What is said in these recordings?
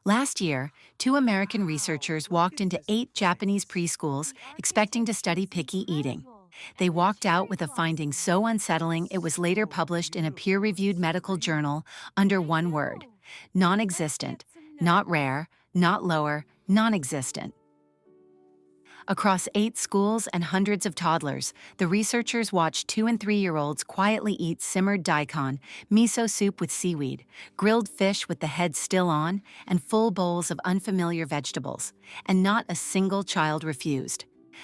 Last year, two American researchers walked into 8 Japanese preschools expecting to study picky eating. They walked out with a finding so unsettling it was later published in a peer-reviewed medical journal under one word: non-existent, not rare, not lower, non-existent. Across 8 schools and hundreds of toddlers, the researchers watched 2 and 3-year-olds quietly eat simmered daikon, miso soup with seaweed, grilled fish with the head still on, and full bowls of unfamiliar vegetables. And not a single child refused.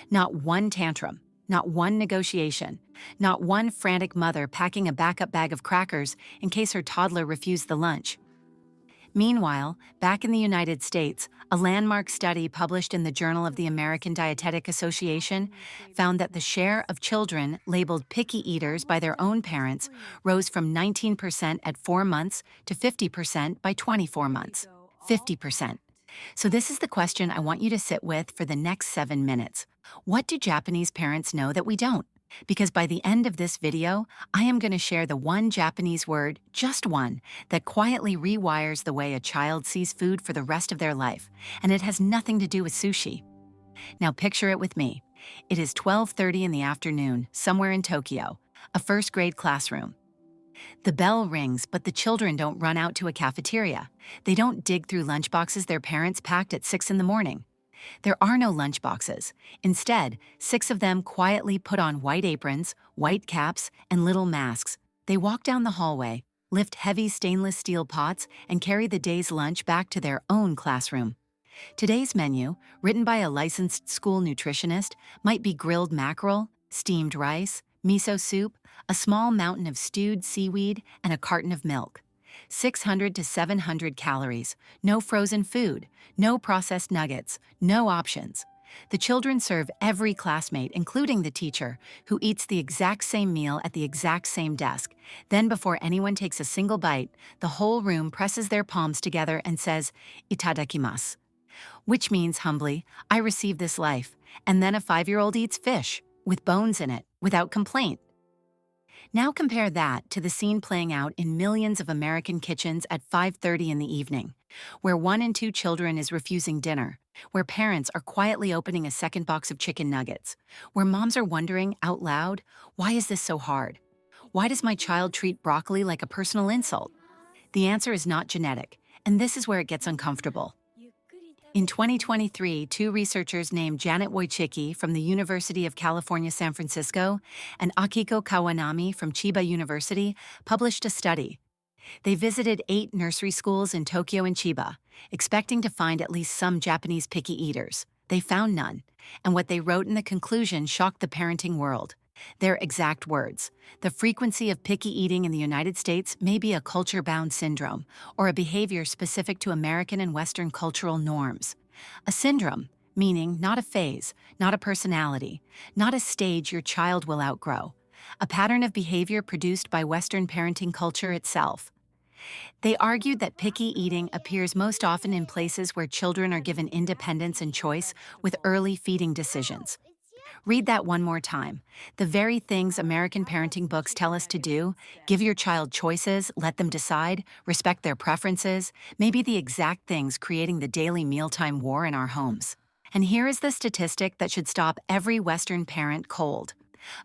Not one tantrum, not one negotiation, not one frantic mother packing a backup bag of crackers in case her toddler refused the lunch. Meanwhile, back in the United States, a landmark study published in the Journal of the American Dietetic Association found that the share of children labeled picky eaters by their own parents rose from 19% at 4 months to 50% by 24 months. 50%. So this is the question I want you to sit with for the next 7 minutes. What do Japanese parents know that we don't? Because by the end of this video, I am going to share the one Japanese word, just one, that quietly rewires the way a child sees food for the rest of their life, and it has nothing to do with sushi. Now picture it with me. It is 12:30 in the afternoon, somewhere in Tokyo, a first-grade classroom. The bell rings, but the children don't run out to a cafeteria. They don't dig through lunchboxes their parents packed at 6 in the morning. There are no lunchboxes. Instead, 6 of them quietly put on white aprons, white caps, and little masks. They walk down the hallway, lift heavy stainless steel pots, and carry the day's lunch back to their own classroom. Today's menu, written by a licensed school nutritionist, might be grilled mackerel, steamed rice, miso soup, a small mountain of stewed seaweed, and a carton of milk. 600 to 700 calories, no frozen food, no processed nuggets, no options. The children serve every classmate, including the teacher, who eats the exact same meal at the exact same desk. Then, before anyone takes a single bite, the whole room presses their palms together and says, "Itadakimasu," which means humbly, "I receive this life." And then a 5-year-old eats fish, with bones in it, without complaint. Now compare that to the scene playing out in millions of American kitchens at 5:30 in the evening, where 1 in 2 children is refusing dinner, where parents are quietly opening a second box of chicken nuggets, where moms are wondering out loud, why is this so hard? Why does my child treat broccoli like a personal insult? The answer is not genetic, and this is where it gets uncomfortable. In 2023, 2 researchers named Janet Wojcicki from the University of California, San Francisco, and Akiko Kawanami from Chiba University published a study. They visited 8 nursery schools in Tokyo and Chiba, expecting to find at least some Japanese picky eaters. They found none, and what they wrote in the conclusion shocked the parenting world. Their exact words: "The frequency of picky eating in the United States may be a culture-bound syndrome, or a behavior specific to American and Western cultural norms." A syndrome, meaning not a phase, not a personality, not a stage your child will outgrow. A pattern of behavior produced by Western parenting culture itself. They argued that picky eating appears most often in places where children are given independence and choice with early feeding decisions. Read that one more time. The very things American parenting books tell us to do, give your child choices, let them decide, respect their preferences, may be the exact things creating the daily mealtime war in our homes. And here is the statistic that should stop every Western parent cold.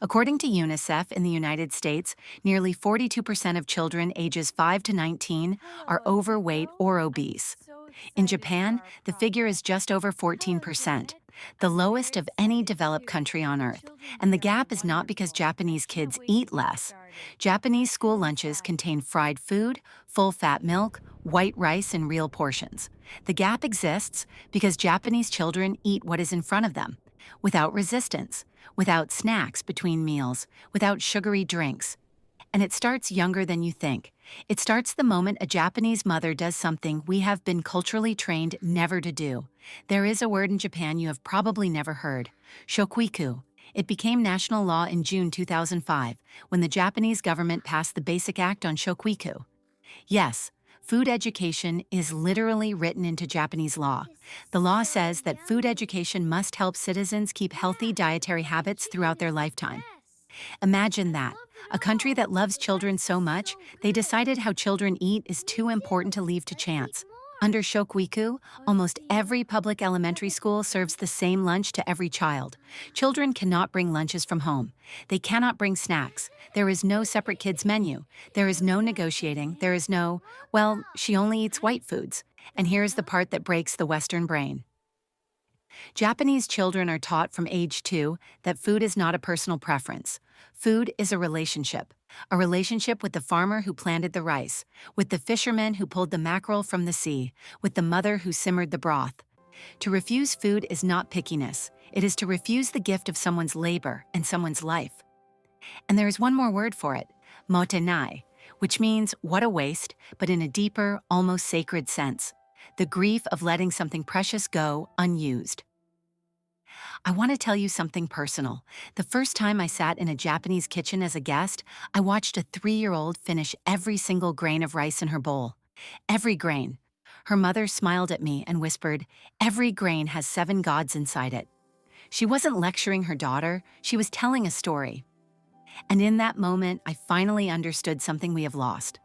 According to UNICEF in the United States, nearly 42% of children ages 5 to 19 are overweight or obese. In Japan, the figure is just over 14%, the lowest of any developed country on Earth. And the gap is not because Japanese kids eat less. Japanese school lunches contain fried food, full-fat milk, white rice in real portions. The gap exists because Japanese children eat what is in front of them, without resistance, without snacks between meals, without sugary drinks. And it starts younger than you think. It starts the moment a Japanese mother does something we have been culturally trained never to do. There is a word in Japan you have probably never heard: Shokuiku. It became national law in June 2005, when the Japanese government passed the Basic Act on Shokuiku. Yes, food education is literally written into Japanese law. The law says that food education must help citizens keep healthy dietary habits throughout their lifetime. Imagine that. A country that loves children so much, they decided how children eat is too important to leave to chance. Under Shokuiku, almost every public elementary school serves the same lunch to every child. Children cannot bring lunches from home. They cannot bring snacks. There is no separate kids' menu. There is no negotiating. There is no, well, she only eats white foods. And here's the part that breaks the Western brain. Japanese children are taught from age 2 that food is not a personal preference. Food is a relationship with the farmer who planted the rice, with the fisherman who pulled the mackerel from the sea, with the mother who simmered the broth. To refuse food is not pickiness. It is to refuse the gift of someone's labor and someone's life. And there is one more word for it, motenai, which means what a waste, but in a deeper, almost sacred sense. The grief of letting something precious go unused. I want to tell you something personal. The first time I sat in a Japanese kitchen as a guest, I watched a 3-year-old finish every single grain of rice in her bowl. Every grain. Her mother smiled at me and whispered, "Every grain has 7 gods inside it." She wasn't lecturing her daughter, she was telling a story. And in that moment, I finally understood something we have lost.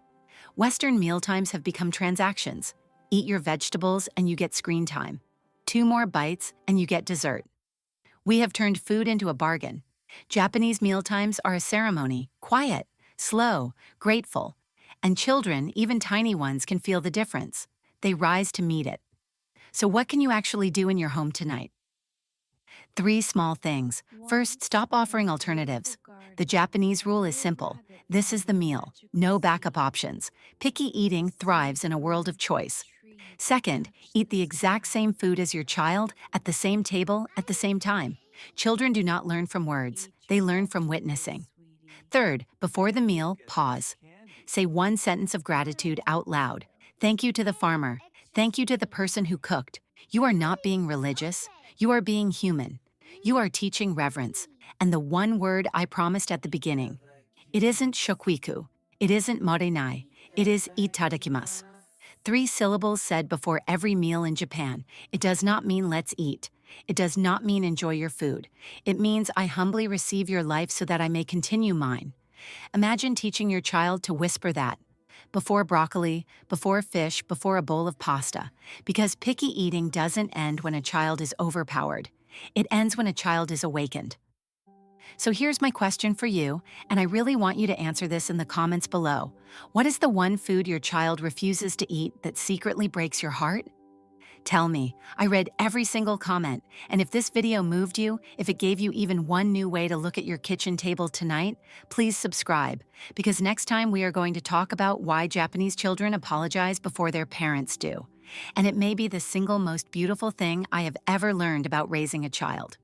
Western mealtimes have become transactions. Eat your vegetables and you get screen time. 2 more bites and you get dessert. We have turned food into a bargain. Japanese mealtimes are a ceremony, quiet, slow, grateful. And children, even tiny ones, can feel the difference. They rise to meet it. So what can you actually do in your home tonight? 3 small things. First, stop offering alternatives. The Japanese rule is simple. This is the meal. No backup options. Picky eating thrives in a world of choice. Second, eat the exact same food as your child at the same table at the same time. Children do not learn from words. They learn from witnessing. Third, before the meal, pause. Say 1 sentence of gratitude out loud. Thank you to the farmer. Thank you to the person who cooked. You are not being religious. You are being human. You are teaching reverence. And the one word I promised at the beginning. It isn't shokuiku. It isn't morenai. It is itadakimasu. 3 syllables said before every meal in Japan. It does not mean let's eat. It does not mean enjoy your food. It means I humbly receive your life so that I may continue mine. Imagine teaching your child to whisper that. Before broccoli, before fish, before a bowl of pasta. Because picky eating doesn't end when a child is overpowered. It ends when a child is awakened. So here's my question for you, and I really want you to answer this in the comments below. What is the one food your child refuses to eat that secretly breaks your heart? Tell me. I read every single comment, and if this video moved you, if it gave you even one new way to look at your kitchen table tonight, please subscribe, because next time we are going to talk about why Japanese children apologize before their parents do. And it may be the single most beautiful thing I have ever learned about raising a child.